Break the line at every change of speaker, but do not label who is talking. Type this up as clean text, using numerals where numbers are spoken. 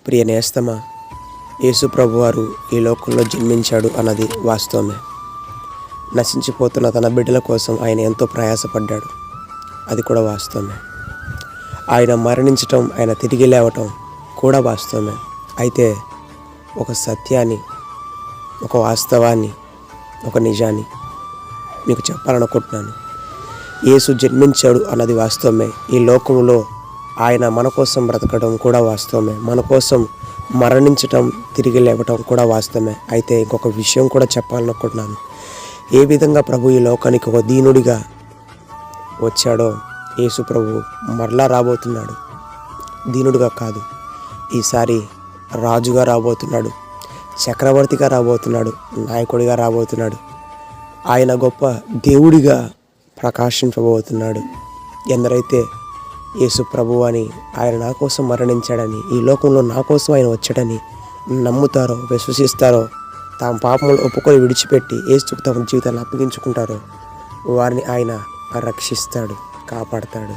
ప్రియ నేస్తమా, యేసు ప్రభువారు ఈ లోకంలో జన్మించాడు అన్నది వాస్తవమే. నశించిపోతున్న తన బిడ్డల కోసం ఆయన ఎంతో ప్రయాసపడ్డాడు, అది కూడా వాస్తవమే. ఆయన మరణించటం, ఆయన తిరిగి లేవటం కూడా వాస్తవమే. అయితే ఒక సత్యాన్ని, ఒక వాస్తవాన్ని, ఒక నిజాన్ని మీకు చెప్పాలనుకుంటున్నాను. యేసు జన్మించాడు అన్నది వాస్తవమే. ఈ లోకంలో ఆయన మన కోసం బ్రతకడం కూడా వాస్తవమే. మన కోసం మరణించటం, తిరిగి లేవటం కూడా వాస్తవమే. అయితే ఇంకొక విషయం కూడా చెప్పాలనుకుంటున్నాను. ఏ విధంగా ప్రభు ఈ లోకానికి ఒక దీనుడిగా వచ్చాడో, యేసు ప్రభు మరలా రాబోతున్నాడు. దీనుడిగా కాదు, ఈసారి రాజుగా రాబోతున్నాడు, చక్రవర్తిగా రాబోతున్నాడు, నాయకుడిగా రాబోతున్నాడు. ఆయన గొప్ప దేవుడిగా ప్రకాశించబోతున్నాడు. ఎందరైతే యేసు ప్రభు అని, ఆయన నా కోసం మరణించాడని, ఈ లోకంలో నా కోసం ఆయన వచ్చాడని నమ్ముతారో, విశ్వసిస్తారో, తమ పాపములు ఒప్పుకొని విడిచిపెట్టి యేసుకు తమ జీవితాన్ని అప్పగించుకుంటారో వారిని ఆయన రక్షిస్తాడు, కాపాడతాడు.